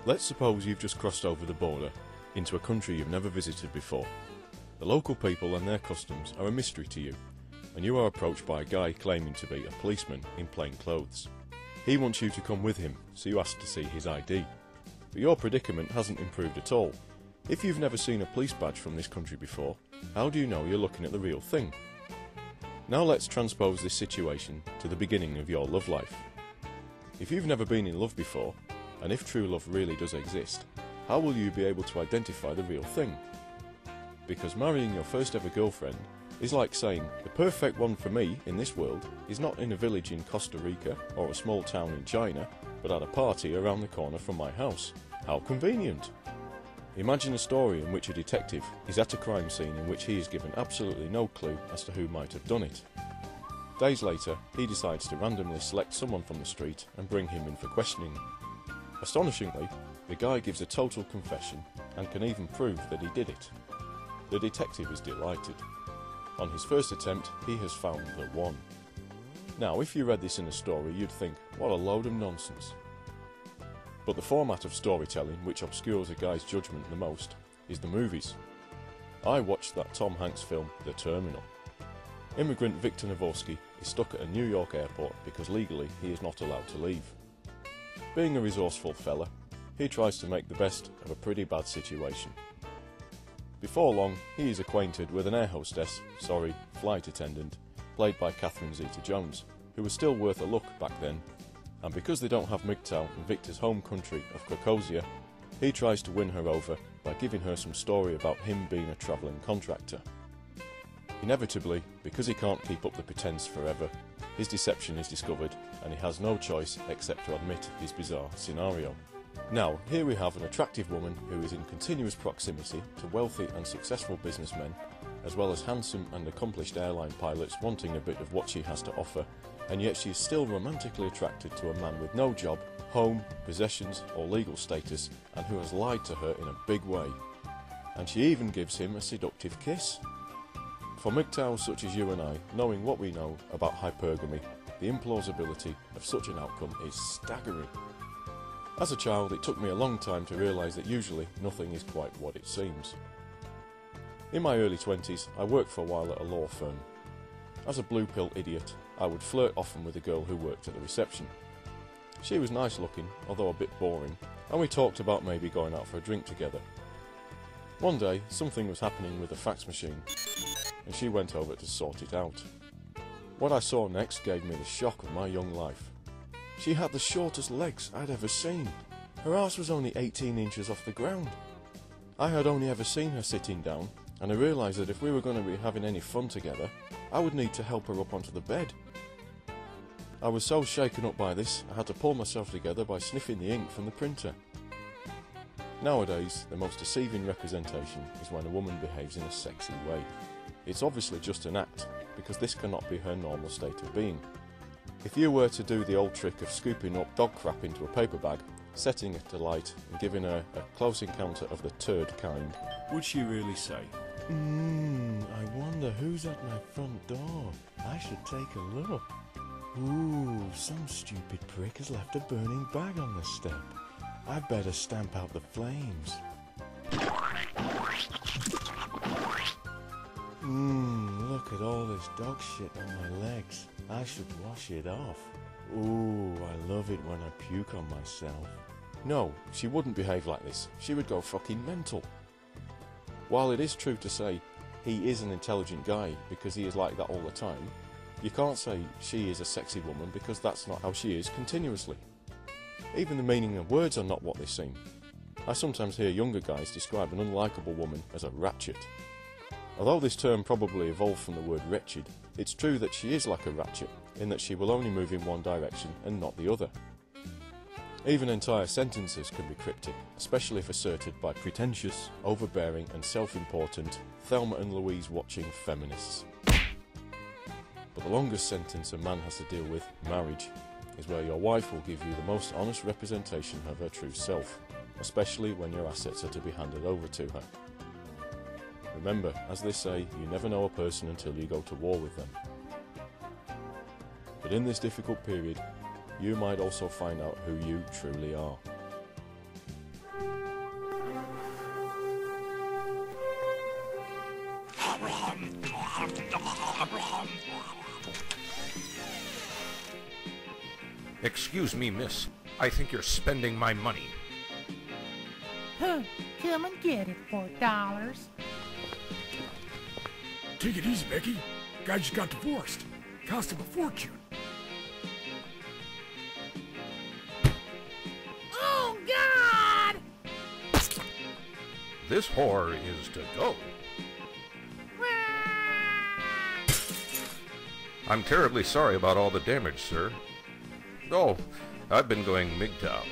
Let's suppose you've just crossed over the border into a country you've never visited before. The local people and their customs are a mystery to you, and you are approached by a guy claiming to be a policeman in plain clothes. He wants you to come with him, so you ask to see his ID. But your predicament hasn't improved at all. If you've never seen a police badge from this country before, how do you know you're looking at the real thing? Now let's transpose this situation to the beginning of your love life. If you've never been in love before, and if true love really does exist, how will you be able to identify the real thing? Because marrying your first ever girlfriend is like saying, the perfect one for me in this world is not in a village in Costa Rica or a small town in China, but at a party around the corner from my house. How convenient! Imagine a story in which a detective is at a crime scene in which he is given absolutely no clue as to who might have done it. Days later, he decides to randomly select someone from the street and bring him in for questioning. Astonishingly, the guy gives a total confession and can even prove that he did it. The detective is delighted. On his first attempt, he has found the one. Now, if you read this in a story, you'd think, what a load of nonsense. But the format of storytelling which obscures a guy's judgment the most is the movies. I watched that Tom Hanks film, The Terminal. Immigrant Victor Navorsky is stuck at a New York airport because legally he is not allowed to leave. Being a resourceful fella, he tries to make the best of a pretty bad situation. Before long, he is acquainted with an air hostess, flight attendant, played by Catherine Zeta-Jones, who was still worth a look back then, and because they don't have MGTOW in Victor's home country of Krakozia, he tries to win her over by giving her some story about him being a travelling contractor. Inevitably, because he can't keep up the pretense forever, his deception is discovered and he has no choice except to admit his bizarre scenario. Now, here we have an attractive woman who is in continuous proximity to wealthy and successful businessmen, as well as handsome and accomplished airline pilots wanting a bit of what she has to offer, and yet she is still romantically attracted to a man with no job, home, possessions or legal status, and who has lied to her in a big way. And she even gives him a seductive kiss. For MGTOWs such as you and I, knowing what we know about hypergamy, the implausibility of such an outcome is staggering. As a child, it took me a long time to realise that usually nothing is quite what it seems. In my early 20s, I worked for a while at a law firm. As a blue pill idiot, I would flirt often with a girl who worked at the reception. She was nice looking, although a bit boring, and we talked about maybe going out for a drink together. One day, something was happening with the fax machine, and she went over to sort it out. What I saw next gave me the shock of my young life. She had the shortest legs I'd ever seen. Her arse was only 18 inches off the ground. I had only ever seen her sitting down, and I realised that if we were going to be having any fun together, I would need to help her up onto the bed. I was so shaken up by this, I had to pull myself together by sniffing the ink from the printer. Nowadays, the most deceiving representation is when a woman behaves in a sexy way. It's obviously just an act, because this cannot be her normal state of being. If you were to do the old trick of scooping up dog crap into a paper bag, setting it alight and giving her a close encounter of the turd kind, would she really say, I wonder who's at my front door. I should take a look. Ooh, some stupid prick has left a burning bag on the step. I'd better stamp out the flames. Look at all this dog shit on my legs. I should wash it off. Ooh, I love it when I puke on myself. No, she wouldn't behave like this. She would go fucking mental. While it is true to say he is an intelligent guy because he is like that all the time, you can't say she is a sexy woman because that's not how she is continuously. Even the meaning of words are not what they seem. I sometimes hear younger guys describe an unlikable woman as a ratchet. Although this term probably evolved from the word wretched, it's true that she is like a ratchet, in that she will only move in one direction and not the other. Even entire sentences can be cryptic, especially if asserted by pretentious, overbearing and self-important Thelma and Louise watching feminists. But the longest sentence a man has to deal with, marriage, is where your wife will give you the most honest representation of her true self, especially when your assets are to be handed over to her. Remember, as they say, you never know a person until you go to war with them. But in this difficult period, you might also find out who you truly are. Excuse me, miss. I think you're spending my money. Huh, come and get it, $4. Take it easy, Becky. Guy just got divorced. Cost him a fortune. Oh, God! This whore is to go. I'm terribly sorry about all the damage, sir. Oh, I've been going MGTOW.